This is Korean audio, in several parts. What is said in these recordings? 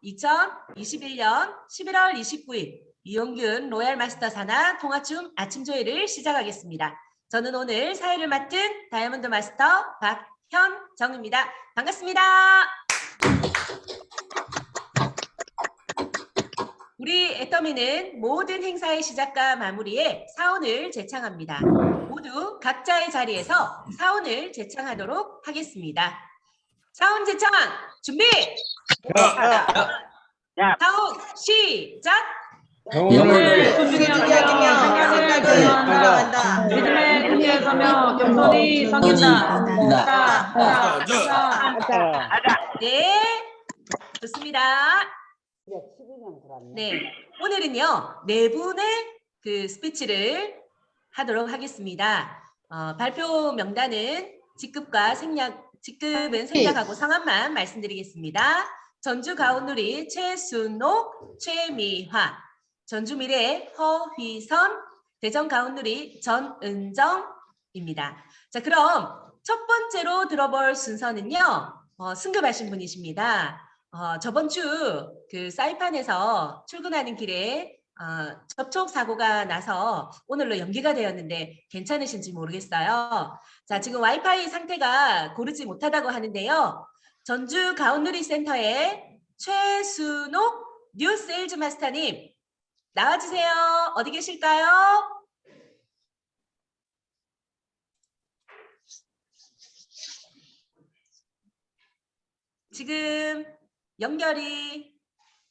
2021년 11월 29일 이용균 로얄 마스터 산하 통화춤 아침조회를 시작하겠습니다. 저는 오늘 사회를 맡은 다이아몬드 마스터 박현정입니다. 반갑습니다. 우리 애터미는 모든 행사의 시작과 마무리에 사원을 제창합니다. 모두 각자의 자리에서 사원을 제창하도록 하겠습니다. 사원 제창 준비! 사원 시작! 영혼을 소중히 여기며 생각을 감사한다. 믿음의 근거에 서며 겸손히 섬긴다. 네, 좋습니다. 네, 오늘은요 네 분의 그 스피치를 하도록 하겠습니다. 발표 명단은 직급은 생략하고 성함만 말씀드리겠습니다. 전주 가온누리 최순옥, 최미화, 전주미래 허휘선, 대전 가온누리 전은정입니다. 자, 그럼 첫 번째로 들어볼 순서는요 승급하신 분이십니다. 저번 주 그 사이판에서 출근하는 길에 접촉 사고가 나서 오늘로 연기가 되었는데 괜찮으신지 모르겠어요. 자, 지금 와이파이 상태가 고르지 못하다고 하는데요. 전주 가온누리 센터의 최순옥 뉴 세일즈 마스터님 나와주세요. 어디 계실까요? 지금 연결이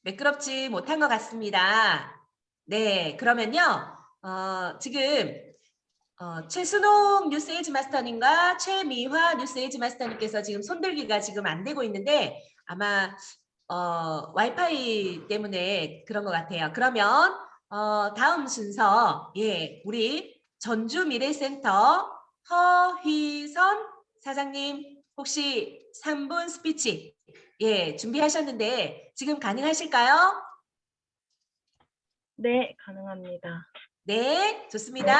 매끄럽지 못한 것 같습니다. 네, 그러면요. 지금 최순옥 뉴스에이지 마스터님과 최미화 뉴스에이지 마스터님께서 지금 손들기가 지금 안 되고 있는데 아마 와이파이 때문에 그런 것 같아요. 그러면 다음 순서 우리 전주미래센터 허휘선 사장님 혹시 3분 스피치 준비하셨는데 지금 가능하실까요? 네, 가능합니다. 네, 좋습니다.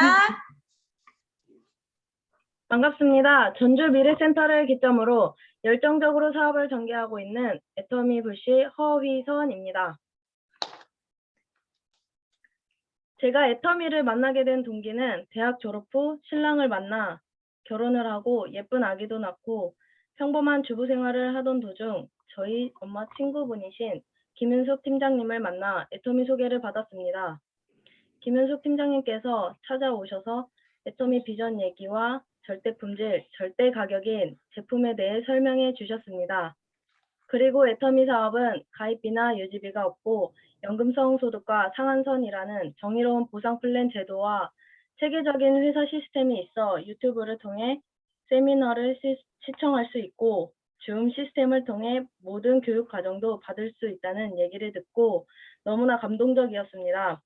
반갑습니다. 전주 미래센터를 기점으로 열정적으로 사업을 전개하고 있는 애터미 불씨 허휘선입니다. 제가 애터미를 만나게 된 동기는 대학 졸업 후 신랑을 만나 결혼을 하고 예쁜 아기도 낳고 평범한 주부 생활을 하던 도중 저희 엄마 친구분이신 김윤숙 팀장님을 만나 애터미 소개를 받았습니다. 김윤숙 팀장님께서 찾아오셔서 애터미 비전 얘기와 절대 품질, 절대 가격인 제품에 대해 설명해 주셨습니다. 그리고 애터미 사업은 가입비나 유지비가 없고 연금성 소득과 상한선이라는 정의로운 보상 플랜 제도와 체계적인 회사 시스템이 있어 유튜브를 통해 세미나를 시청할 수 있고 줌 시스템을 통해 모든 교육 과정도 받을 수 있다는 얘기를 듣고 너무나 감동적이었습니다.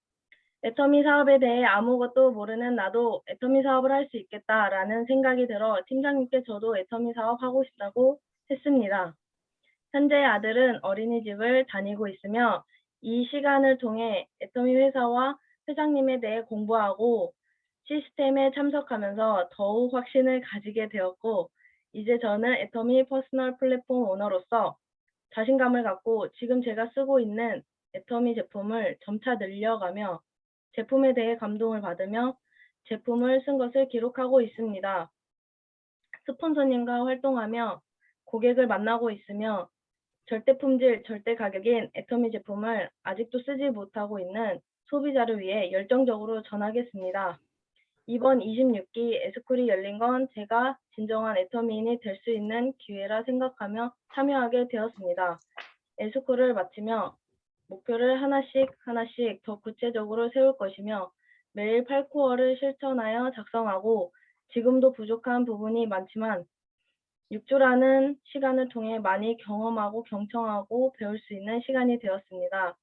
애터미 사업에 대해 아무것도 모르는 나도 애터미 사업을 할 수 있겠다라는 생각이 들어 팀장님께 저도 애터미 사업 하고 싶다고 했습니다. 현재 아들은 어린이집을 다니고 있으며 이 시간을 통해 애터미 회사와 회장님에 대해 공부하고 시스템에 참석하면서 더욱 확신을 가지게 되었고 이제 저는 애터미 퍼스널 플랫폼 오너로서 자신감을 갖고 지금 제가 쓰고 있는 애터미 제품을 점차 늘려가며 제품에 대해 감동을 받으며 제품을 쓴 것을 기록하고 있습니다. 스폰서님과 활동하며 고객을 만나고 있으며 절대 품질, 절대 가격인 애터미 제품을 아직도 쓰지 못하고 있는 소비자를 위해 열정적으로 전하겠습니다. 이번 26기 에스쿨이 열린 건 제가 진정한 애터미인이 될 수 있는 기회라 생각하며 참여하게 되었습니다. 에스쿨을 마치며 목표를 하나씩 더 구체적으로 세울 것이며 매일 8코어를 실천하여 작성하고 지금도 부족한 부분이 많지만 6주라는 시간을 통해 많이 경험하고 경청하고 배울 수 있는 시간이 되었습니다.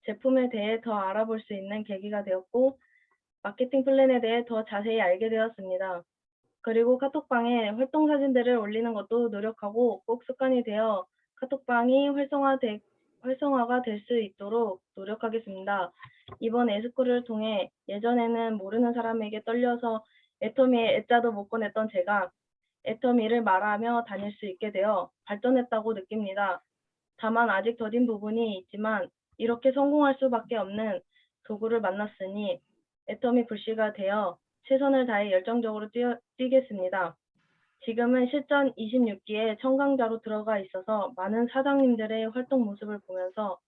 제품에 대해 더 알아볼 수 있는 계기가 되었고 마케팅 플랜에 대해 더 자세히 알게 되었습니다. 그리고 카톡방에 활동 사진들을 올리는 것도 노력하고 꼭 습관이 되어 카톡방이 활성화가 될 수 있도록 노력하겠습니다. 이번 에스쿨을 통해 예전에는 모르는 사람에게 떨려서 애터미에 애자도 못 꺼냈던 제가 애터미를 말하며 다닐 수 있게 되어 발전했다고 느낍니다. 다만 아직 더딘 부분이 있지만 이렇게 성공할 수밖에 없는 도구를 만났으니 애터미 불씨가 되어 최선을 다해 열정적으로 뛰겠습니다. 지금은 실전 26기에 청강자로 들어가 있어서 많은 사장님들의 활동 모습을 보면서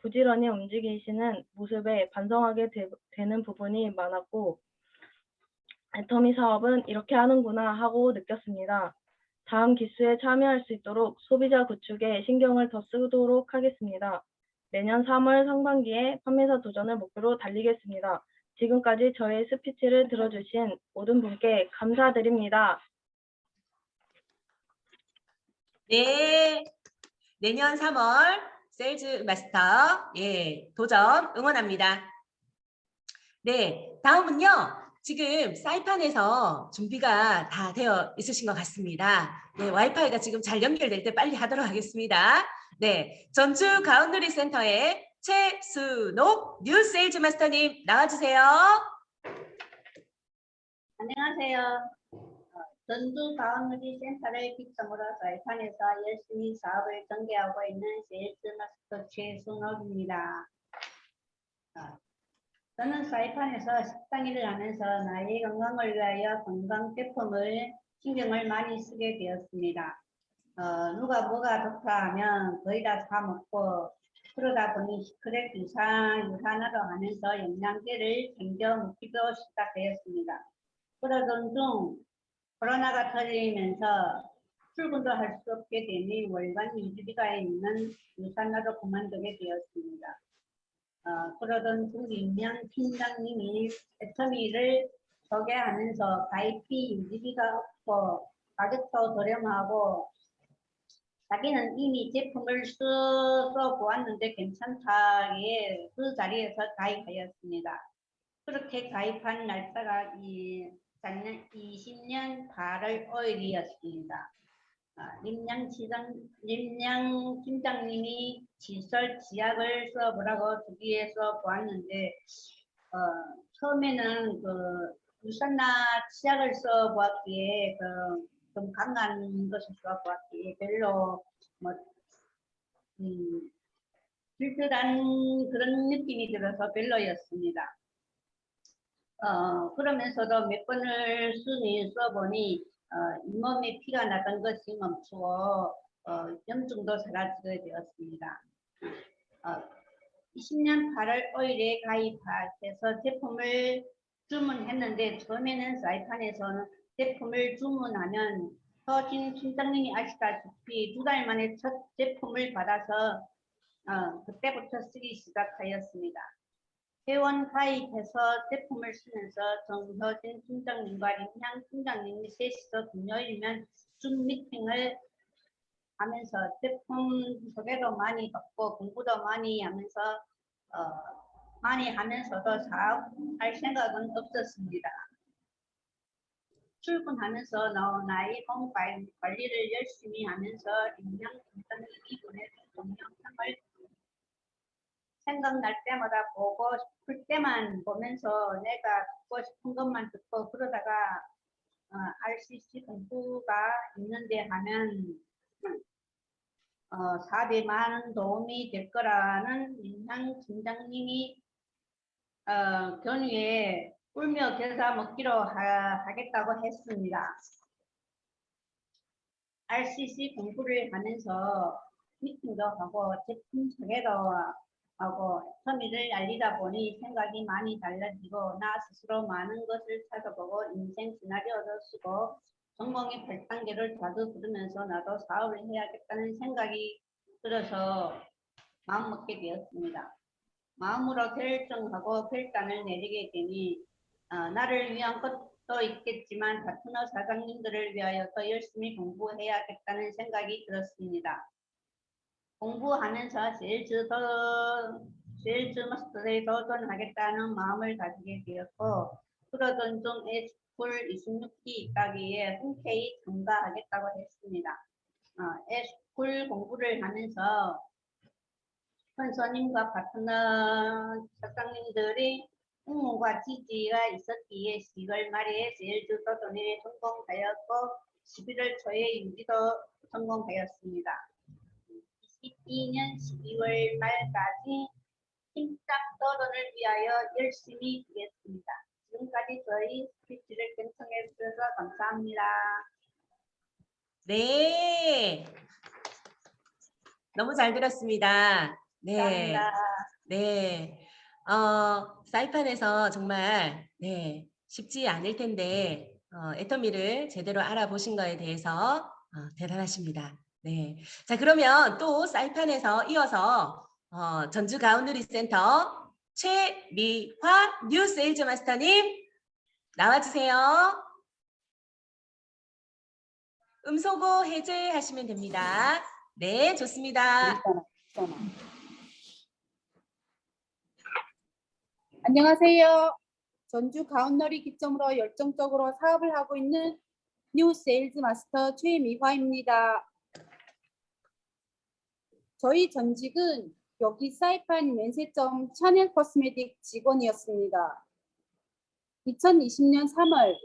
부지런히 움직이시는 모습에 반성하게 되는 부분이 많았고 애터미 사업은 이렇게 하는구나 하고 느꼈습니다. 다음 기수에 참여할 수 있도록 소비자 구축에 신경을 더 쓰도록 하겠습니다. 내년 3월 상반기에 판매사 도전을 목표로 달리겠습니다. 지금까지 저의 스피치를 들어주신 모든 분께 감사드립니다. 네, 내년 3월 세일즈 마스터 도전 응원합니다. 네, 다음은요. 지금 사이판에서 준비가 다 되어 있으신 것 같습니다. 네, 와이파이가 지금 잘 연결될 때 빨리 하도록 하겠습니다. 네, 전주 가운데리 센터의 최수녹 뉴 세일즈 마스터님 나와주세요. 안녕하세요. 전주 가운데리 센터를 기점으로 사이판에서 열심히 사업을 전개하고 있는 세일즈 마스터 최순옥입니다. 저는 사이판에서 식당 일을 하면서 나의 건강을 위하여 건강 제품을 신경을 많이 쓰게 되었습니다. 누가 뭐가 좋다 하면 거의 다 사 먹고 그러다 보니 시크릿 유산화도 하면서 영양제를 챙겨 먹기도 시작되었습니다. 그러던 중 코로나가 터지면서 출근도 할 수 없게 되니 월간 유지비가 있는 유산화도 그만두게 되었습니다. 그러던 중 임명 팀장님이 애터미를 소개하면서 가입비 유지비가 없고 가격도 저렴하고 자기는 이미 제품을 써보았는데 괜찮다기에 그 자리에서 가입하였습니다. 그렇게 가입한 날짜가 작년 20년 8월 5일이었습니다. 림양 팀장님이 지설 지약을 써보라고 주기에서 보았는데 처음에는 그 유산나 치약을 써보았기에 좀 강한 것을 써보았기에 별로 불편한 그런 느낌이 들어서 별로였습니다. 그러면서도 몇 번을 써보니 잇몸에 피가 나던 것이 멈추어 염증도 사라지게 되었습니다. 20년 8월 5일에 가입해서 제품을 주문했는데 처음에는 사이판에서는 제품을 주문하면 서진 팀장님이 아시다시피 2달 만에 첫 제품을 받아서 그때부터 쓰기 시작하였습니다. 회원 가입해서 제품을 쓰면서 정서진 팀장님과 림향 팀장님이 셋이서 금요일이면 줌 미팅을 하면서 제품 소개도 많이 받고 공부도 많이 하면서 많이 하면서도 사업할 생각은 없었습니다. 출근하면서 나의 몸 관리를 열심히 하면서 림향 팀장님이 보내준 동영상을 생각날 때마다 보고 싶을 때만 보면서 내가 듣고 싶은 것만 듣고 그러다가 RCC 공부가 있는데 하면 사업에 많은 도움이 될 거라는 임향 팀장님이 견위에 울며 겨자 먹기로 하겠다고 했습니다. RCC 공부를 하면서 미팅도 하고 제품 소개도 하고 애터미를 알리다 보니 생각이 많이 달라지고 나 스스로 많은 것을 찾아보고 인생 시나리오도 쓰고 전공의 8단계를 자주 들으면서 나도 사업을 해야겠다는 생각이 들어서 마음먹게 되었습니다. 마음으로 결정하고 결단을 내리게 되니 나를 위한 것도 있겠지만 파트너 사장님들을 위하여 더 열심히 공부해야겠다는 생각이 들었습니다. 공부하면서 세일즈 마스터에 도전하겠다는 마음을 가지게 되었고 그러던 중 S쿨 26기 있다기에 흔쾌히 참가하겠다고 했습니다. S쿨 공부를 하면서 선생님과 파트너 사장님들이 응원과 지지가 있었기에 10월 말에 세일즈 도전에 성공하였고 11월 초에 유지도 성공하였습니다. 2022년 12월 말까지 팀장 떠돈을 위하여 열심히 일했습니다. 지금까지 저희 스피치를 경청해 주셔서 감사합니다. 네. 너무 잘 들었습니다. 네. 감사합니다. 네. 사이판에서 정말 쉽지 않을 텐데 애터미를 제대로 알아보신 거에 대해서 대단하십니다. 네. 자, 그러면 또 사이판에서 이어서 전주 가온누리센터 최미화 뉴 세일즈 마스터님 나와주세요. 음소거 해제하시면 됩니다. 네, 좋습니다. 안녕하세요. 전주 가온너리 기점으로 열정적으로 사업을 하고 있는 뉴 세일즈 마스터 최미화입니다. 저희 전직은 여기 사이판 면세점 샤넬 코스메틱 직원이었습니다. 2020년 3월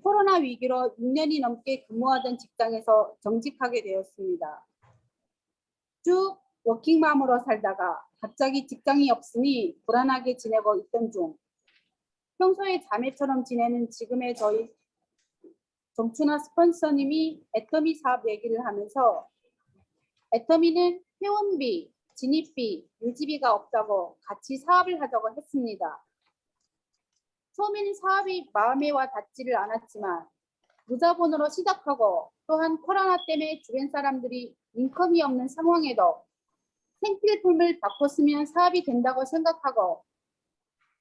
코로나 위기로 6년이 넘게 근무하던 직장에서 정직하게 되었습니다. 쭉 워킹맘으로 살다가 갑자기 직장이 없으니 불안하게 지내고 있던 중 평소에 자매처럼 지내는 지금의 저희 정춘아 스폰서님이 애터미 사업 얘기를 하면서 애터미는 회원비, 진입비, 유지비가 없다고 같이 사업을 하자고 했습니다. 처음에는 사업이 마음에 와 닿지를 않았지만 무자본으로 시작하고 또한 코로나 때문에 주변 사람들이 인컴이 없는 상황에도 생필품을 바꿨으면 사업이 된다고 생각하고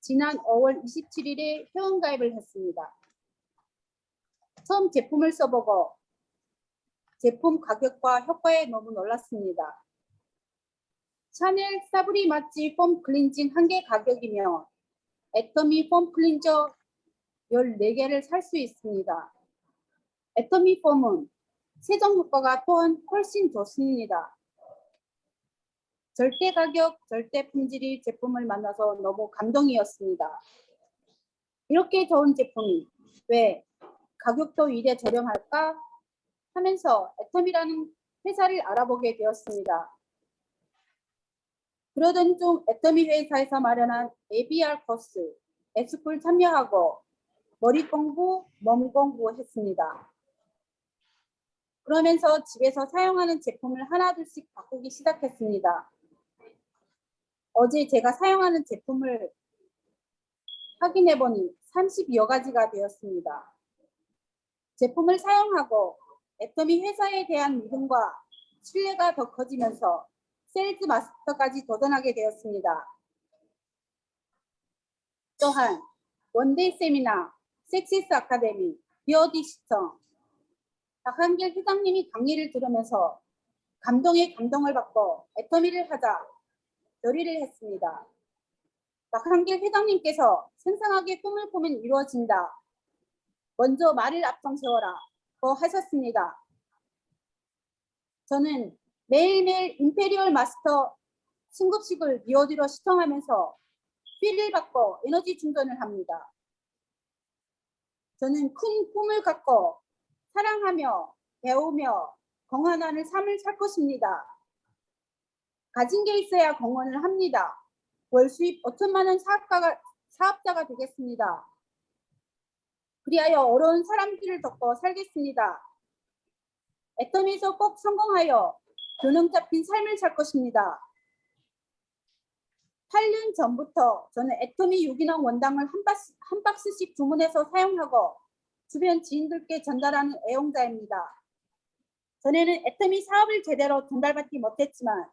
지난 5월 27일에 회원가입을 했습니다. 처음 제품을 써보고 제품 가격과 효과에 너무 놀랐습니다. 샤넬 사브리 마치 폼 클렌징 1개 가격이며 애터미 폼 클렌저 14개를 살 수 있습니다. 애터미 폼은 세정 효과가 또한 훨씬 좋습니다. 절대 가격, 절대 품질이 제품을 만나서 너무 감동이었습니다. 이렇게 좋은 제품이 왜 가격도 이래 저렴할까 하면서 애터미라는 회사를 알아보게 되었습니다. 그러던 중 애터미 회사에서 마련한 ABR 코스, S쿨 참여하고 머리 공부, 몸 공부했습니다. 그러면서 집에서 사용하는 제품을 하나둘씩 바꾸기 시작했습니다. 어제 제가 사용하는 제품을 확인해보니 30여 가지가 되었습니다. 제품을 사용하고 애터미 회사에 대한 믿음과 신뢰가 더 커지면서 세일즈 마스터까지 도전하게 되었습니다. 또한 원데이 세미나, 섹시스 아카데미, 비어디 시청, 박한길 회장님이 강의를 들으면서 감동에 감동을 받고 애터미를 하자 결의를 했습니다. 박한길 회장님께서 생생하게 꿈을 꾸면 이루어진다. 먼저 말을 앞장 세워라. 하셨습니다. 저는 매일매일 임페리얼 마스터 승급식을 비오디로 시청하면서 필을 받고 에너지 충전을 합니다. 저는 큰 꿈을 갖고 사랑하며 배우며 건강한 삶을 살 것입니다. 가진 게 있어야 공헌을 합니다. 월 수입 5천만 원 사업자가 되겠습니다. 그리하여 어려운 사람들을 돕고 살겠습니다. 애터미에서 꼭 성공하여 균형 잡힌 삶을 살 것입니다. 8년 전부터 저는 애터미 유기농 원당을 한 박스씩 주문해서 사용하고 주변 지인들께 전달하는 애용자입니다. 전에는 애터미 사업을 제대로 전달받지 못했지만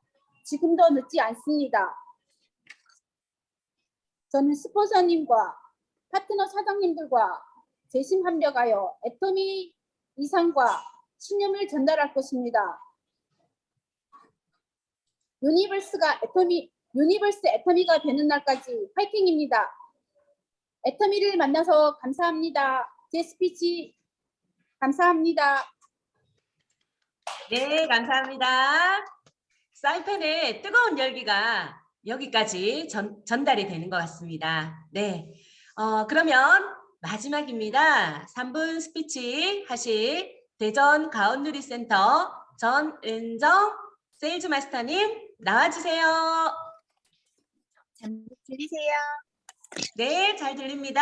지금도 늦지 않습니다. 저는 스폰서님과 파트너 사장님들과 재심합력하여 애터미 이상과 신념을 전달할 것입니다. 유니버스 애터미가 되는 날까지 화이팅입니다. 애터미를 만나서 감사합니다. 제 스피치 감사합니다. 네, 감사합니다. 사이판의 뜨거운 열기가 여기까지 전달이 되는 것 같습니다. 네, 그러면 마지막입니다. 3분 스피치 하실 대전 가온누리센터 전은정 세일즈 마스터님 나와주세요. 잘 들리세요? 네, 잘 들립니다.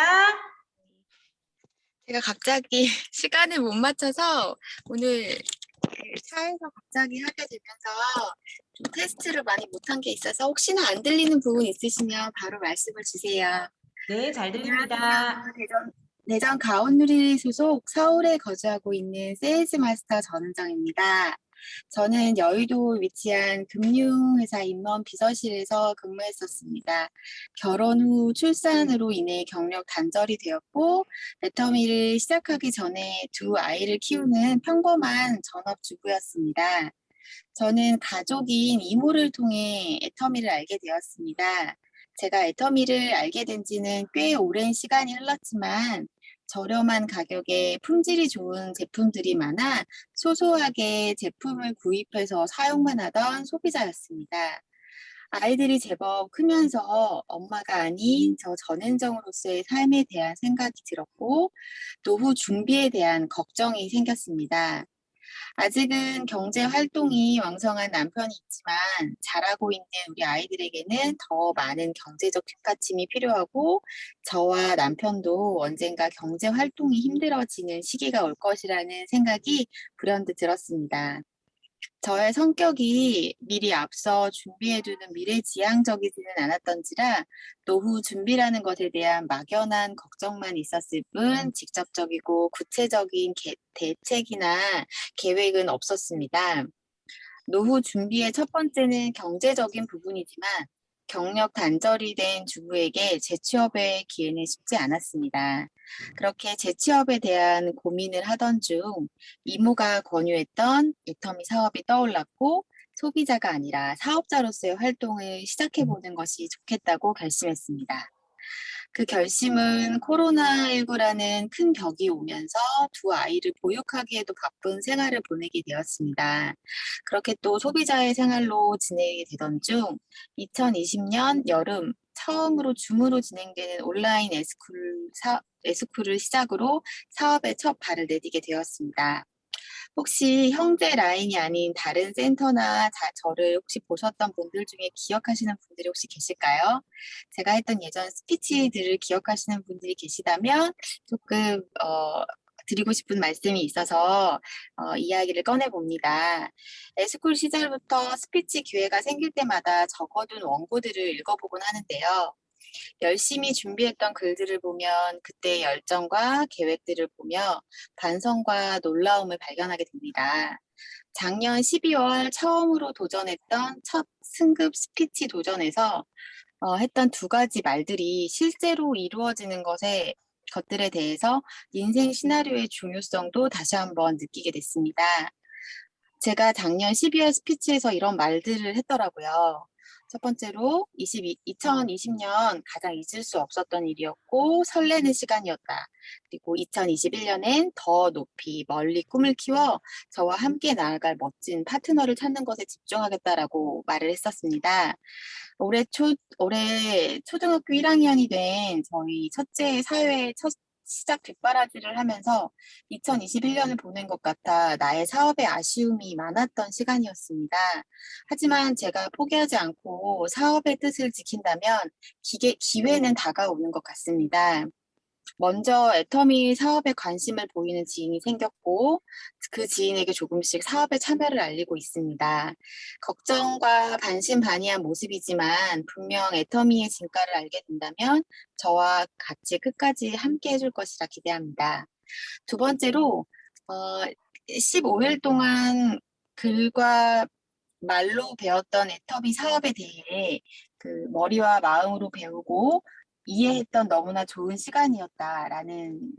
제가 갑자기 시간을 못 맞춰서 오늘 그 차에서 갑자기 하게 되면서 좀 테스트를 많이 못한 게 있어서 혹시나 안 들리는 부분 있으시면 바로 말씀을 주세요. 네, 잘 들립니다. 안녕하세요. 대전 가온누리 소속 서울에 거주하고 있는 세일즈 마스터 전은정입니다. 저는 여의도 위치한 금융회사 임원 비서실에서 근무했었습니다. 결혼 후 출산으로 인해 경력 단절이 되었고 애터미를 시작하기 전에 두 아이를 키우는 평범한 전업주부였습니다. 저는 가족인 이모를 통해 애터미를 알게 되었습니다. 제가 애터미를 알게 된 지는 꽤 오랜 시간이 흘렀지만 저렴한 가격에 품질이 좋은 제품들이 많아 소소하게 제품을 구입해서 사용만 하던 소비자였습니다. 아이들이 제법 크면서 엄마가 아닌 저 전은정으로서의 삶에 대한 생각이 들었고 노후 준비에 대한 걱정이 생겼습니다. 아직은 경제 활동이 왕성한 남편이 있지만 자라고 있는 우리 아이들에게는 더 많은 경제적 뒷받침이 필요하고 저와 남편도 언젠가 경제 활동이 힘들어지는 시기가 올 것이라는 생각이 불현듯 들었습니다. 저의 성격이 미리 앞서 준비해두는 미래지향적이지는 않았던지라 노후 준비라는 것에 대한 막연한 걱정만 있었을 뿐 직접적이고 구체적인 대책이나 계획은 없었습니다. 노후 준비의 첫 번째는 경제적인 부분이지만 경력 단절이 된 주부에게 재취업의 기회는 쉽지 않았습니다. 그렇게 재취업에 대한 고민을 하던 중 이모가 권유했던 애터미 사업이 떠올랐고 소비자가 아니라 사업자로서의 활동을 시작해보는 것이 좋겠다고 결심했습니다. 그 결심은 코로나19라는 큰 벽이 오면서 두 아이를 보육하기에도 바쁜 생활을 보내게 되었습니다. 그렇게 또 소비자의 생활로 지내게 되던 중 2020년 여름 처음으로 줌으로 진행되는 온라인 에스쿨을 시작으로 사업에 첫 발을 내디게 되었습니다. 혹시 형제 라인이 아닌 다른 센터나 저를 혹시 보셨던 분들 중에 기억하시는 분들이 혹시 계실까요? 제가 했던 예전 스피치들을 기억하시는 분들이 계시다면 조금 드리고 싶은 말씀이 있어서 이야기를 꺼내봅니다. 에스쿨 시절부터 스피치 기회가 생길 때마다 적어둔 원고들을 읽어보곤 하는데요. 열심히 준비했던 글들을 보면 그때의 열정과 계획들을 보며 반성과 놀라움을 발견하게 됩니다. 작년 12월 처음으로 도전했던 첫 승급 스피치 도전에서 했던 두 가지 말들이 실제로 이루어지는 것들에 대해서 인생 시나리오의 중요성도 다시 한번 느끼게 됐습니다. 제가 작년 12월 스피치에서 이런 말들을 했더라고요. 첫 번째로 2020년 가장 잊을 수 없었던 일이었고 설레는 시간이었다. 그리고 2021년엔 더 높이 멀리 꿈을 키워 저와 함께 나아갈 멋진 파트너를 찾는 것에 집중하겠다라고 말을 했었습니다. 올해 초등학교 1학년이 된 저희 첫째 사회의 첫 시작 뒷바라지를 하면서 2021년을 보낸 것 같아 나의 사업에 아쉬움이 많았던 시간이었습니다. 하지만 제가 포기하지 않고 사업의 뜻을 지킨다면 기회는 다가오는 것 같습니다. 먼저 애터미 사업에 관심을 보이는 지인이 생겼고 그 지인에게 조금씩 사업에 참여를 알리고 있습니다. 걱정과 반신반의한 모습이지만 분명 애터미의 진가를 알게 된다면 저와 같이 끝까지 함께 해줄 것이라 기대합니다. 두 번째로 15일 동안 글과 말로 배웠던 애터미 사업에 대해 그 머리와 마음으로 배우고 이해했던 너무나 좋은 시간이었다라는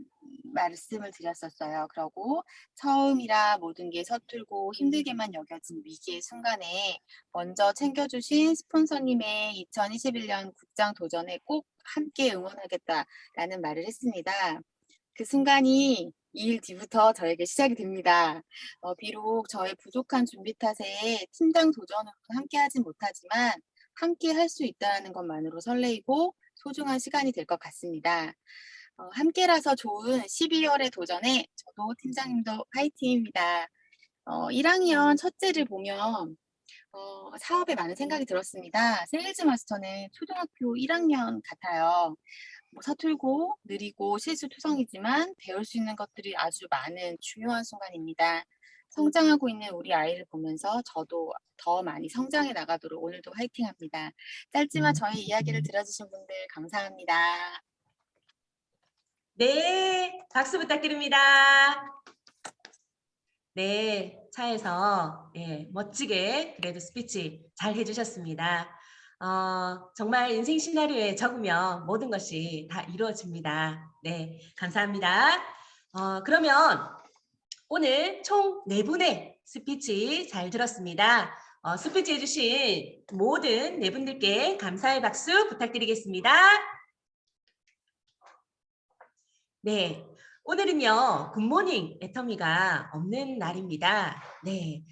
말씀을 드렸었어요. 그러고 처음이라 모든 게 서툴고 힘들게만 여겨진 위기의 순간에 먼저 챙겨주신 스폰서님의 2021년 국장 도전에 꼭 함께 응원하겠다라는 말을 했습니다. 그 순간이 2일 뒤부터 저에게 시작이 됩니다. 비록 저의 부족한 준비 탓에 팀장 도전으로 함께하진 못하지만 함께 할 수 있다는 것만으로 설레이고 소중한 시간이 될 것 같습니다. 함께라서 좋은 12월의 도전에 저도 팀장님도 화이팅입니다. 1학년 첫째를 보면 사업에 많은 생각이 들었습니다. 세일즈 마스터는 초등학교 1학년 같아요. 서툴고 느리고 실수투성이지만 배울 수 있는 것들이 아주 많은 중요한 순간입니다. 성장하고 있는 우리 아이를 보면서 저도 더 많이 성장해 나가도록 오늘도 화이팅합니다. 짧지만 저희 이야기를 들어주신 분들 감사합니다. 네, 박수 부탁드립니다. 네, 차에서 멋지게 그래도 스피치 잘 해주셨습니다. 정말 인생 시나리오에 적으면 모든 것이 다 이루어집니다. 네, 감사합니다. 그러면 오늘 총 4분의 스피치 잘 들었습니다. 스피치 해주신 모든 4분들께 감사의 박수 부탁드리겠습니다. 네, 오늘은요, 굿모닝 애터미가 없는 날입니다. 네,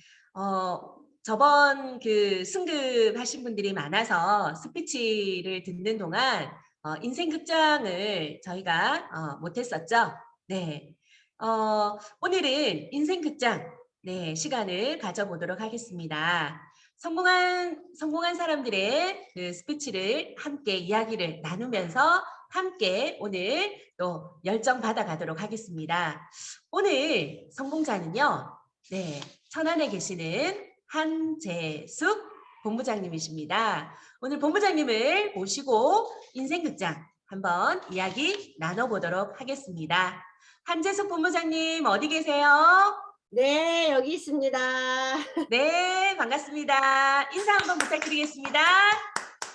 저번 그 승급하신 분들이 많아서 스피치를 듣는 동안 인생 극장을 저희가 못했었죠. 네, 오늘은 인생 극장 시간을 가져보도록 하겠습니다. 성공한 사람들의 그 스피치를 함께 이야기를 나누면서 함께 오늘 또 열정 받아가도록 하겠습니다. 오늘 성공자는요, 천안에 계시는 한재숙 본부장님이십니다. 오늘 본부장님을 모시고 인생극장 한번 이야기 나눠보도록 하겠습니다. 한재숙 본부장님 어디 계세요? 네, 여기 있습니다. 네, 반갑습니다. 인사 한번 부탁드리겠습니다.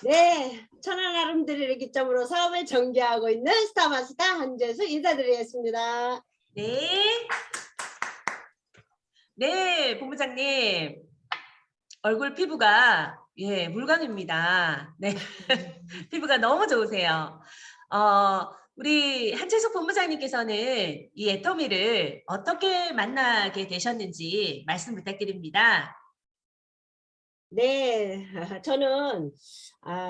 네, 천안 아름드리를 기점으로 사업을 전개하고 있는 스타마스터 한재수 인사드리겠습니다. 네. 네, 본부장님. 얼굴 피부가 물광입니다. 네. 피부가 너무 좋으세요. 우리 한채숙 본부장님께서는 이 애터미를 어떻게 만나게 되셨는지 말씀 부탁드립니다. 네, 저는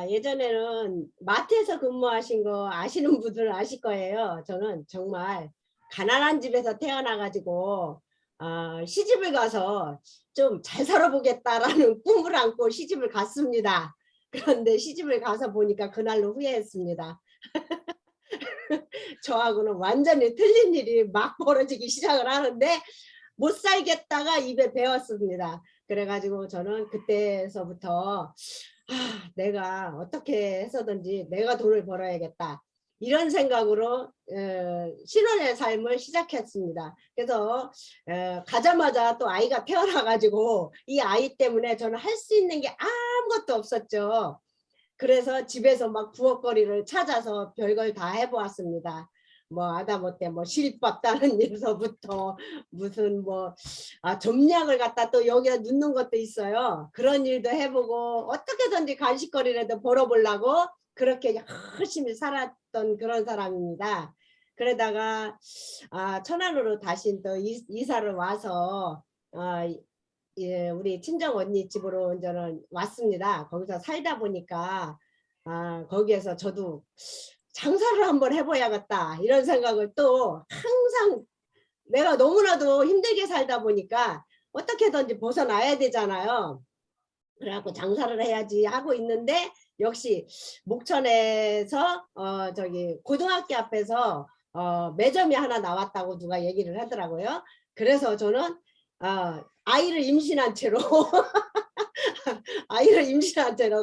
예전에는 마트에서 근무하신 거 아시는 분들은 아실 거예요. 저는 정말 가난한 집에서 태어나가지고 시집을 가서 좀 잘 살아보겠다라는 꿈을 안고 시집을 갔습니다. 그런데 시집을 가서 보니까 그날로 후회했습니다. 저하고는 완전히 틀린 일이 막 벌어지기 시작을 하는데 못 살겠다가 입에 배웠습니다. 그래가지고 저는 그때서부터 내가 어떻게 해서든지 내가 돈을 벌어야겠다. 이런 생각으로 신혼의 삶을 시작했습니다. 그래서 가자마자 또 아이가 태어나가지고 이 아이 때문에 저는 할 수 있는 게 아무것도 없었죠. 그래서 집에서 막 부엌거리를 찾아서 별걸 다 해보았습니다. 뭐 하다못해 뭐 실밥 따는 일서부터 무슨 뭐 점약을 갖다 또 여기다 넣는 것도 있어요. 그런 일도 해보고 어떻게든지 간식거리라도 벌어보려고 그렇게 열심히 살았던 그런 사람입니다. 그러다가 천안으로 다시 또 이사를 와서 우리 친정 언니 집으로 저는 왔습니다. 거기서 살다 보니까 거기에서 저도 장사를 한번 해봐야겠다 이런 생각을 또 항상 내가 너무나도 힘들게 살다 보니까 어떻게든지 벗어나야 되잖아요. 그래갖고 장사를 해야지 하고 있는데 역시 목천에서 저기 고등학교 앞에서 매점이 하나 나왔다고 누가 얘기를 하더라고요. 그래서 저는 아이를 임신한 채로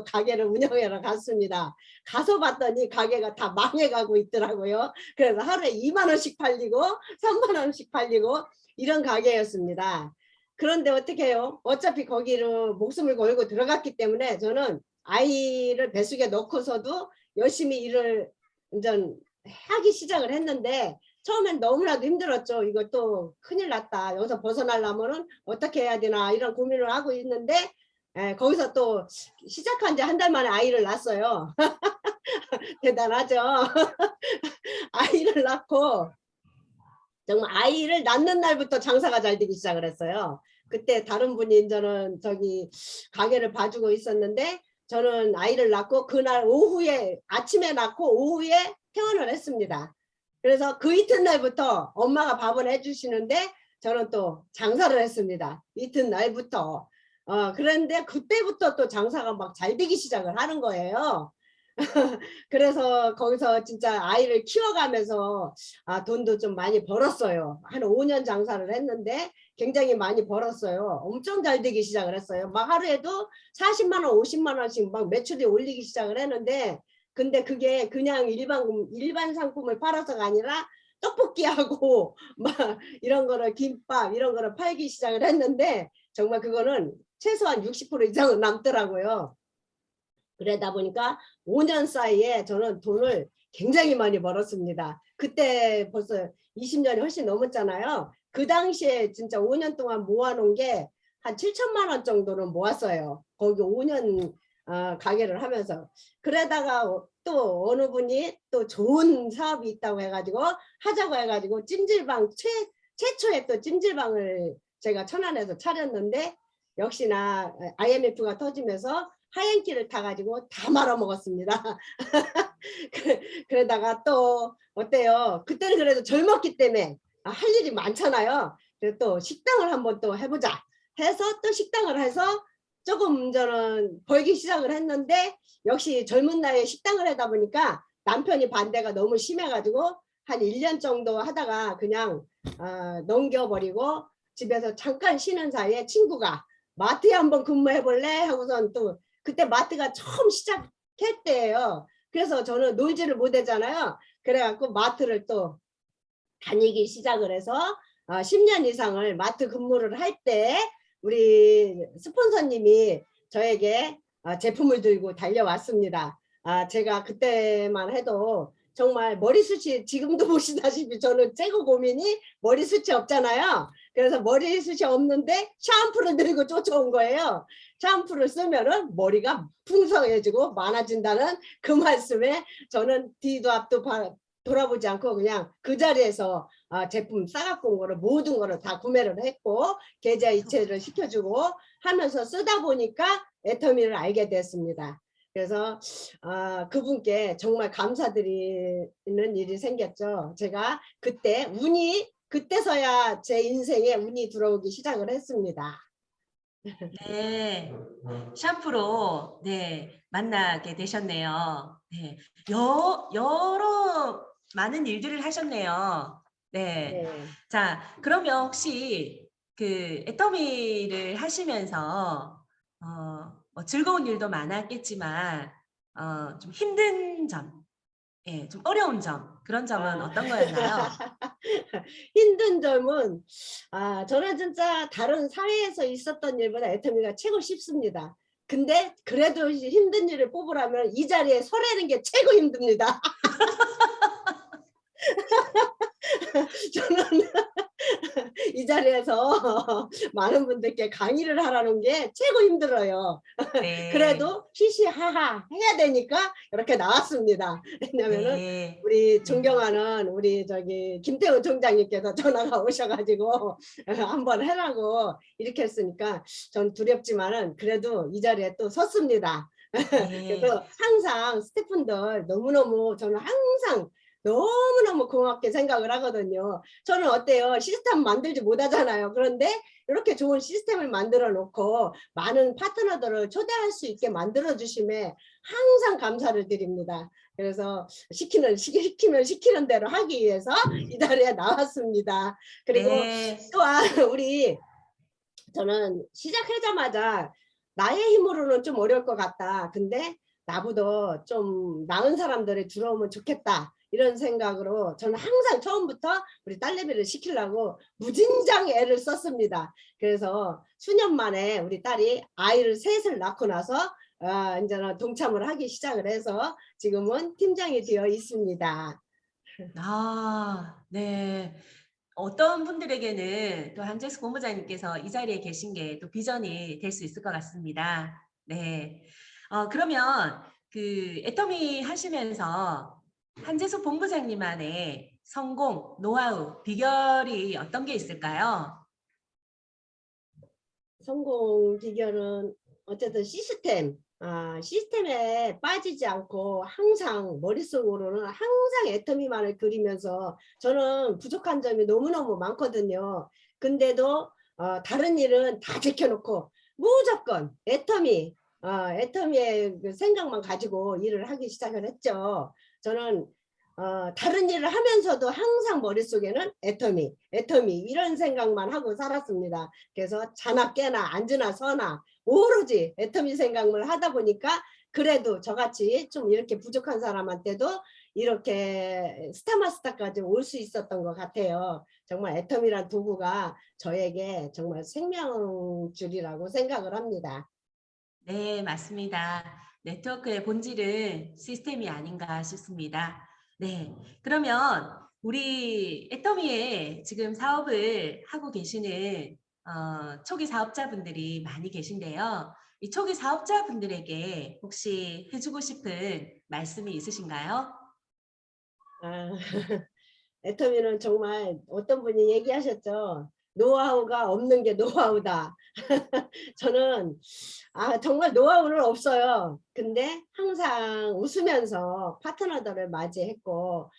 가게를 운영하러 갔습니다. 가서 봤더니 가게가 다 망해가고 있더라고요. 그래서 하루에 2만 원씩 팔리고 3만 원씩 팔리고 이런 가게였습니다. 그런데 어떻게 해요? 어차피 거기로 목숨을 걸고 들어갔기 때문에 저는 아이를 뱃속에 넣고서도 열심히 일을 하기 시작을 했는데 처음엔 너무나도 힘들었죠. 이거 또 큰일 났다. 여기서 벗어나려면 어떻게 해야 되나 이런 고민을 하고 있는데 거기서 또 시작한 지 한 달 만에 아이를 낳았어요. 대단하죠. 아이를 낳고 정말 아이를 낳는 날부터 장사가 잘 되기 시작을 했어요. 그때 다른 분이 저는 저기 가게를 봐주고 있었는데 저는 아이를 낳고 그날 오후에 아침에 낳고 오후에 퇴원을 했습니다. 그래서 그 이튿날부터 엄마가 밥을 해주시는데 저는 또 장사를 했습니다. 이튿날부터. 그런데 그때부터 또 장사가 막 잘 되기 시작을 하는 거예요. 그래서 거기서 진짜 아이를 키워가면서 돈도 좀 많이 벌었어요. 한 5년 장사를 했는데 굉장히 많이 벌었어요. 엄청 잘 되기 시작을 했어요. 막 하루에도 40만 원, 50만 원씩 막 매출이 올리기 시작을 했는데, 근데 그게 그냥 일반 상품을 팔아서가 아니라 떡볶이하고 막 이런 거를 김밥 이런 거를 팔기 시작을 했는데 정말 그거는 최소한 60% 이상은 남더라고요. 그러다 보니까 5년 사이에 저는 돈을 굉장히 많이 벌었습니다. 그때 벌써 20년이 훨씬 넘었잖아요. 그 당시에 진짜 5년 동안 모아놓은 게 한 7천만 원 정도는 모았어요. 거기 5년 가게를 하면서. 그러다가 또 어느 분이 또 좋은 사업이 있다고 해가지고 하자고 해가지고 찜질방 최초의 또 찜질방을 제가 천안에서 차렸는데 역시나 IMF가 터지면서 하얀기를 타가지고 다 말아먹었습니다. 그러다가 또 어때요? 그때는 그래도 젊었기 때문에 할 일이 많잖아요. 그래서 또 식당을 한번 또 해보자 해서 또 식당을 해서 조금 저는 벌기 시작을 했는데 역시 젊은 나이에 식당을 하다 보니까 남편이 반대가 너무 심해가지고 한 1년 정도 하다가 그냥 넘겨버리고 집에서 잠깐 쉬는 사이에 친구가 마트에 한번 근무해볼래? 하고선 또 그때 마트가 처음 시작할 때예요. 그래서 저는 놀지를 못하잖아요. 그래갖고 마트를 또 다니기 시작을 해서 10년 이상을 마트 근무를 할 때 우리 스폰서님이 저에게 제품을 들고 달려왔습니다. 제가 그때만 해도 정말 머리숱이 지금도 보시다시피 저는 최고 고민이 머리숱이 없잖아요. 그래서 머리숱이 없는데 샴푸를 들고 쫓아온 거예요. 샴푸를 쓰면은 머리가 풍성해지고 많아진다는 그 말씀에 저는 뒤도 앞도 돌아보지 않고 그냥 그 자리에서 제품 싸갖고 온 거를 모든 거를 다 구매를 했고 계좌 이체를 시켜주고 하면서 쓰다 보니까 애터미를 알게 됐습니다. 그래서 그분께 정말 감사드리는 일이 생겼죠. 제가 그때서야 제 인생에 운이 들어오기 시작을 했습니다. 네, 샴푸로 네 만나게 되셨네요. 네, 여러 많은 일들을 하셨네요. 네, 네. 자 그러면 혹시 그 애터미를 하시면서 뭐 즐거운 일도 많았겠지만 좀 힘든 점, 예, 좀 어려운 점 그런 점은 어떤 거였나요? 힘든 점은 저는 진짜 다른 사회에서 있었던 일보다 애터미가 최고 쉽습니다. 근데 그래도 힘든 일을 뽑으라면 이 자리에 서라는 게 최고 힘듭니다. 저는 이 자리에서 많은 분들께 강의를 하라는 게 최고 힘들어요. 네, 그래도 히히하하 해야 되니까 이렇게 나왔습니다. 왜냐면은 네, 우리 존경하는 우리 저기 김태훈 총장님께서 전화가 오셔가지고 한번 해라고 이렇게 했으니까 전 두렵지만은 그래도 이 자리에 또 섰습니다. 네, 그래서 항상 스태프분들 너무너무 저는 항상 너무너무 고맙게 생각을 하거든요. 저는 어때요? 시스템 만들지 못하잖아요. 그런데 이렇게 좋은 시스템을 만들어 놓고 많은 파트너들을 초대할 수 있게 만들어 주심에 항상 감사를 드립니다. 그래서 시키면 시키는 대로 하기 위해서 이 자리에 나왔습니다. 그리고 네. 또한 저는 시작하자마자 나의 힘으로는 좀 어려울 것 같다. 근데 나보다 좀 나은 사람들이 들어오면 좋겠다. 이런 생각으로 저는 항상 처음부터 우리 딸내미를 시키려고 무진장 애를 썼습니다. 그래서 수년 만에 우리 딸이 아이를 셋을 낳고 나서 이제는 동참을 하기 시작을 해서 지금은 팀장이 되어 있습니다. 네. 어떤 분들에게는 또 한재수 본부장님께서 이 자리에 계신 게 또 비전이 될 수 있을 것 같습니다. 네. 그러면 그 애터미 하시면서 한재수 본부장님만의 성공, 노하우, 비결이 어떤 게 있을까요? 성공 비결은 어쨌든 시스템에 빠지지 않고 항상 머릿속으로는 항상 애터미만을 그리면서 저는 부족한 점이 너무너무 많거든요. 근데도 다른 일은 다 제껴놓고 무조건 애터미의 그 생각만 가지고 일을 하기 시작을 했죠. 저는 다른 일을 하면서도 항상 머릿속에는 애터미 이런 생각만 하고 살았습니다. 그래서 자나 깨나 앉으나 서나 오로지 애터미 생각을 하다 보니까 그래도 저같이 좀 이렇게 부족한 사람한테도 이렇게 스타마스터까지 올 수 있었던 것 같아요. 정말 애터미란 도구가 저에게 정말 생명줄이라고 생각을 합니다. 네, 맞습니다. 네트워크의 본질은 시스템이 아닌가 싶습니다. 네, 그러면 우리 애터미에 지금 사업을 하고 계시는 초기 사업자분들이 많이 계신데요. 이 초기 사업자분들에게 혹시 해주고 싶은 말씀이 있으신가요? 아, 애터미는 정말 어떤 분이 얘기하셨죠. 노하우가 없는 게 노하우다. 저는 정말 노하우는 없어요. 근데 항상 웃으면서 파트너들을 맞이했고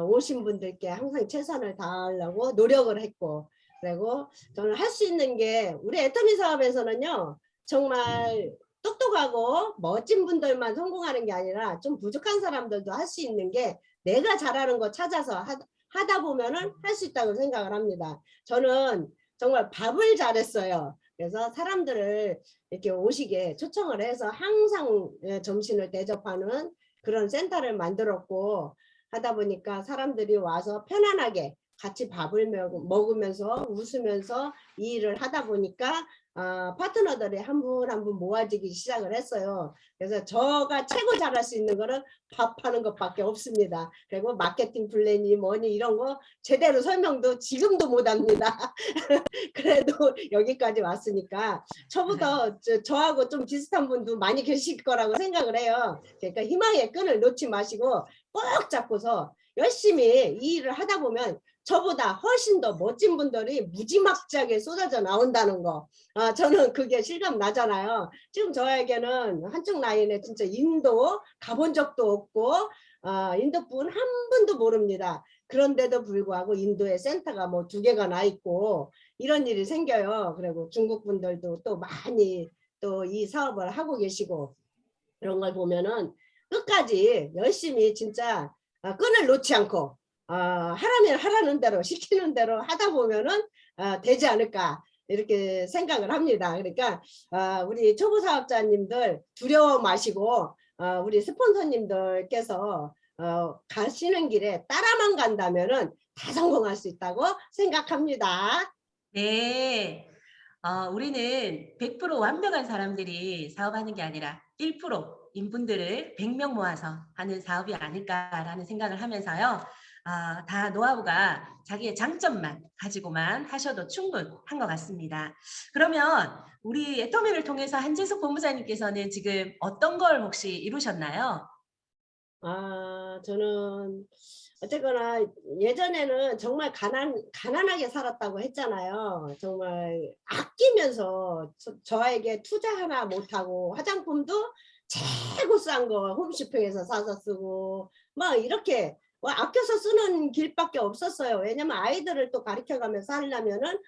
오신 분들께 항상 최선을 다하려고 노력을 했고, 그리고 저는 할 수 있는 게 우리 애터미 사업에서는요. 정말 똑똑하고 멋진 분들만 성공하는 게 아니라 좀 부족한 사람들도 할 수 있는 게 내가 잘하는 거 찾아서 하다 보면은 할 수 있다고 생각을 합니다. 저는 정말 밥을 잘했어요. 그래서 사람들을 이렇게 오시게 초청을 해서 항상 점심을 대접하는 그런 센터를 만들었고, 하다 보니까 사람들이 와서 편안하게 같이 밥을 먹으면서 웃으면서 이 일을 하다 보니까 파트너들이 한 분 한 분 모아지기 시작을 했어요. 그래서 저가 최고 잘할 수 있는 거는 밥하는 것밖에 없습니다. 그리고 마케팅 플랜이 뭐니 이런 거 제대로 설명도 지금도 못합니다. 그래도 여기까지 왔으니까 저보다 저하고 좀 비슷한 분도 많이 계실 거라고 생각을 해요. 그러니까 희망의 끈을 놓지 마시고 꼭 잡고서 열심히 이 일을 하다 보면 저보다 훨씬 더 멋진 분들이 무지막지하게 쏟아져 나온다는 거. 저는 그게 실감 나잖아요. 지금 저에게는 한쪽 라인에 진짜 인도 가본 적도 없고 인도 분 한 분도 모릅니다. 그런데도 불구하고 인도에 센터가 뭐 2개가 나 있고 이런 일이 생겨요. 그리고 중국 분들도 또 많이 또 이 사업을 하고 계시고, 그런 걸 보면은 끝까지 열심히 진짜 끈을 놓지 않고 하라면 하라는 대로 시키는 대로 하다 보면은 되지 않을까 이렇게 생각을 합니다. 그러니까 우리 초보 사업자님들 두려워 마시고 우리 스폰서님들께서 가시는 길에 따라만 간다면은 다 성공할 수 있다고 생각합니다. 네. 우리는 100% 완벽한 사람들이 사업하는 게 아니라 1% 인분들을 100명 모아서 하는 사업이 아닐까라는 생각을 하면서요. 다 노하우가 자기의 장점만 가지고만 하셔도 충분한 것 같습니다. 그러면 우리 애터미를 통해서 한재숙 본부장님께서는 지금 어떤 걸 혹시 이루셨나요? 저는 어쨌거나 예전에는 정말 가난하게 살았다고 했잖아요. 정말 아끼면서 저에게 투자 하나 못하고 화장품도 최고 싼 거 홈쇼핑에서 사서 쓰고 막 이렇게 뭐 아껴서 쓰는 길밖에 없었어요. 왜냐면 아이들을 또 가르쳐가면서 살려면은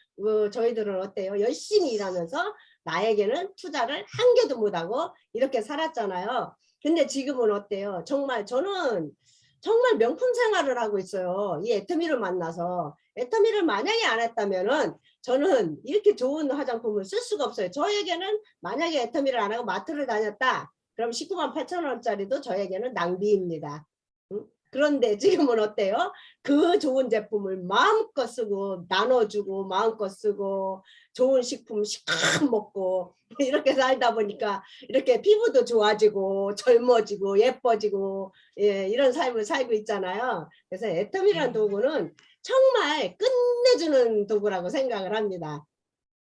저희들은 어때요? 열심히 일하면서 나에게는 투자를 한 개도 못하고 이렇게 살았잖아요. 근데 지금은 어때요? 정말 저는 정말 명품 생활을 하고 있어요. 이 애터미를 만나서. 애터미를 만약에 안 했다면은 저는 이렇게 좋은 화장품을 쓸 수가 없어요. 저에게는 만약에 애터미를 안 하고 마트를 다녔다. 그럼 19만 8천 원짜리도 저에게는 낭비입니다. 응? 그런데 지금은 어때요? 그 좋은 제품을 마음껏 쓰고 나눠주고 마음껏 쓰고 좋은 식품 시큼 먹고 이렇게 살다 보니까 이렇게 피부도 좋아지고 젊어지고 예뻐지고 이런 삶을 살고 있잖아요. 그래서 애터미라는 도구는 정말 끝내주는 도구라고 생각을 합니다.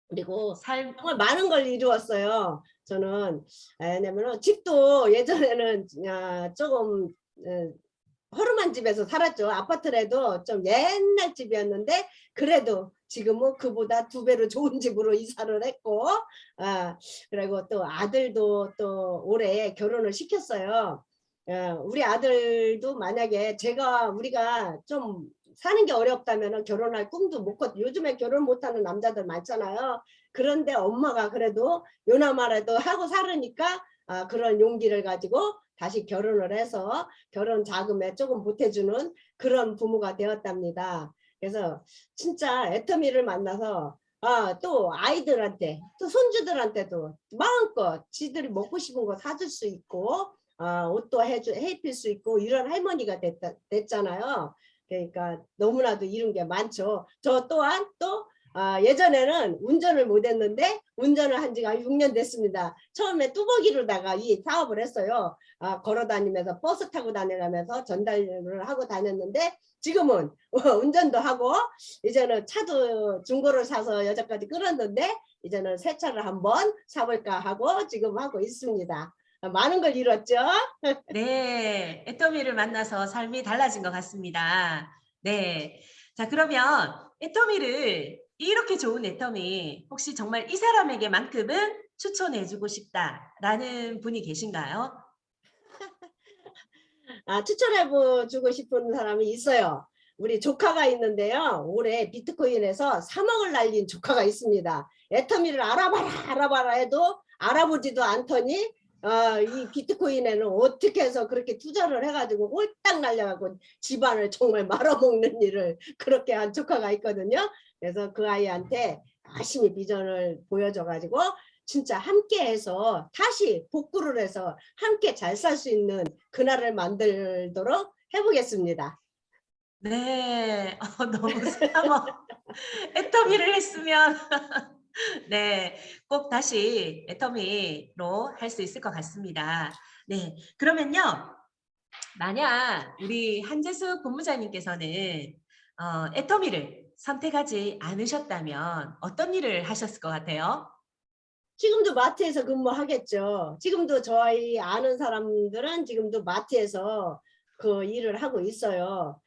그리고 정말 많은 걸 이루었어요. 저는 왜냐면 집도 예전에는 조금 허름한 집에서 살았죠. 아파트라도 좀 옛날 집이었는데 그래도 지금은 그보다 2배로 좋은 집으로 이사를 했고 그리고 또 아들도 또 올해 결혼을 시켰어요. 우리 아들도 만약에 우리가 좀 사는 게 어렵다면 결혼할 꿈도 못 꿨, 요즘에 결혼 못하는 남자들 많잖아요. 그런데 엄마가 그래도 요나마라도 하고 살으니까 그런 용기를 가지고 다시 결혼을 해서 결혼 자금에 조금 보태주는 그런 부모가 되었답니다. 그래서 진짜 애터미를 만나서 또 아이들한테 또 손주들한테도 마음껏 지들이 먹고 싶은 거 사줄 수 있고 옷도 해입힐 수 있고 이런 할머니가 됐잖아요. 그러니까 너무나도 이룬 게 많죠. 저 또한 또 예전에는 운전을 못했는데 운전을 한 지가 6년 됐습니다. 처음에 뚜벅이로다가 이 사업을 했어요. 걸어 다니면서 버스 타고 다니면서 전달을 하고 다녔는데 지금은 운전도 하고 이제는 차도 중고를 사서 여자까지 끌었는데 이제는 새 차를 한번 사볼까 하고 지금 하고 있습니다. 많은 걸 이뤘죠. 네, 애터미를 만나서 삶이 달라진 것 같습니다. 네, 자 그러면 애터미를 이렇게 좋은 애터미 혹시 정말 이 사람에게만큼은 추천해주고 싶다라는 분이 계신가요? 추천해주고 싶은 사람이 있어요. 우리 조카가 있는데요. 올해 비트코인에서 3억을 날린 조카가 있습니다. 애터미를 알아봐라 해도 알아보지도 않더니 이 비트코인에는 어떻게 해서 그렇게 투자를 해가지고 홀딱 날려가고 집안을 정말 말아먹는 일을 그렇게 한 조카가 있거든요. 그래서 그 아이한테 열심히 비전을 보여줘가지고 진짜 함께해서 다시 복구를 해서 함께 잘 살 수 있는 그날을 만들도록 해보겠습니다. 네, 너무 3억 애터미를 했으면 네, 꼭 다시 애터미로 할 수 있을 것 같습니다. 네, 그러면요. 만약 우리 한재숙 본부장님께서는 애터미를 선택하지 않으셨다면 어떤 일을 하셨을 것 같아요? 지금도 마트에서 근무하겠죠. 지금도 저희 아는 사람들은 지금도 마트에서 그 일을 하고 있어요.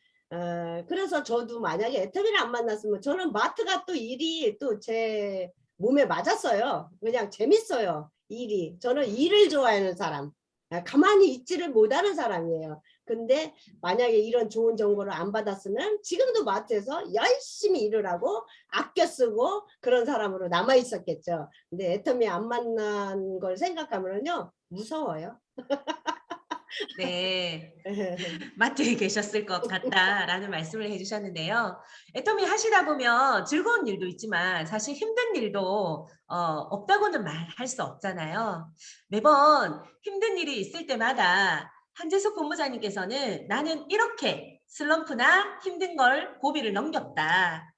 그래서 저도 만약에 애터미를 안 만났으면 저는 마트가 또 일이 또 제 몸에 맞았어요. 그냥 재밌어요. 일이. 저는 일을 좋아하는 사람. 가만히 있지를 못하는 사람이에요. 근데 만약에 이런 좋은 정보를 안 받았으면 지금도 마트에서 열심히 일을 하고 아껴 쓰고 그런 사람으로 남아 있었겠죠. 근데 애터미 안 만난 걸 생각하면요 무서워요. 네, 마트에 계셨을 것 같다라는 말씀을 해주셨는데요. 애터미 하시다 보면 즐거운 일도 있지만 사실 힘든 일도 없다고는 말할 수 없잖아요. 매번 힘든 일이 있을 때마다 한재숙 본부장님께서는 나는 이렇게 슬럼프나 힘든 걸 고비를 넘겼다.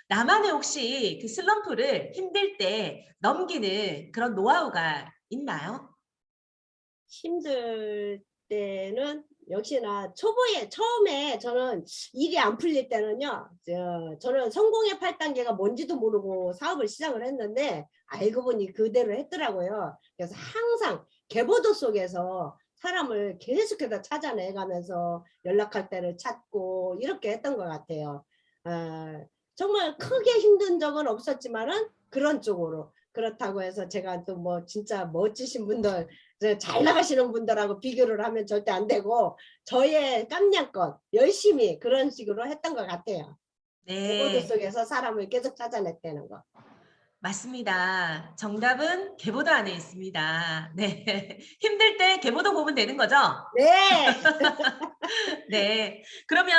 나만의 혹시 그 슬럼프를 힘들 때 넘기는 그런 노하우가 있나요? 힘들 때는 역시나 처음에 저는 일이 안 풀릴 때는요. 저는 성공의 8단계가 뭔지도 모르고 사업을 시작을 했는데 알고 보니 그대로 했더라고요. 그래서 항상 계보도 속에서 사람을 계속해서 찾아내가면서 연락할 때를 찾고 이렇게 했던 것 같아요. 정말 크게 힘든 적은 없었지만은 그런 쪽으로 그렇다고 해서 제가 또 뭐 진짜 멋지신 분들 잘 나가시는 분들하고 비교를 하면 절대 안 되고 저의 깜냥껏 열심히 그런 식으로 했던 것 같아요. 계보도 네. 속에서 사람을 계속 찾아냈다는 거. 맞습니다. 정답은 계보도 안에 있습니다. 네. 힘들 때 계보도 보면 되는 거죠? 네. 네. 그러면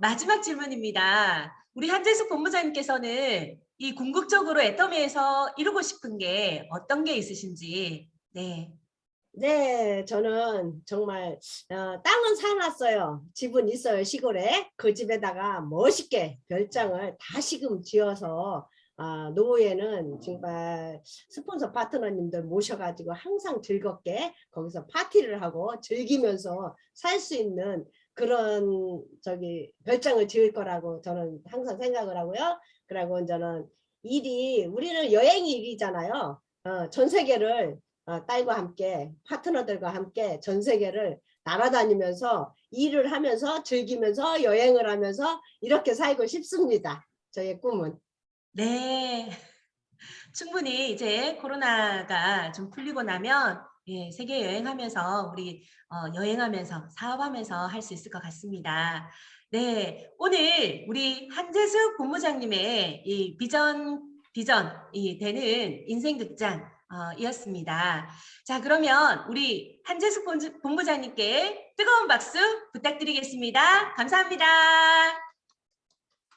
마지막 질문입니다. 우리 한재숙 본부장님께서는 이 궁극적으로 애터미에서 이루고 싶은 게 어떤 게 있으신지. 네. 네, 저는 정말 땅은 사놨어요. 집은 있어요, 시골에. 그 집에다가 멋있게 별장을 다시금 지어서 노후에는 정말 스폰서 파트너님들 모셔가지고 항상 즐겁게 거기서 파티를 하고 즐기면서 살 수 있는 그런 별장을 지을 거라고 저는 항상 생각을 하고요. 그리고 저는 우리는 여행이 일이잖아요. 전 세계를 딸과 함께 파트너들과 함께 전 세계를 날아다니면서 일을 하면서 즐기면서 여행을 하면서 이렇게 살고 싶습니다. 저의 꿈은. 네. 충분히 이제 코로나가 좀 풀리고 나면 예, 세계 여행하면서 우리 여행하면서 사업하면서 할 수 있을 것 같습니다. 네, 오늘 우리 한재숙 본부장님의 이 비전이 되는 인생 극장 이었습니다. 자, 그러면 우리 한재숙 본부장님께 뜨거운 박수 부탁드리겠습니다. 감사합니다.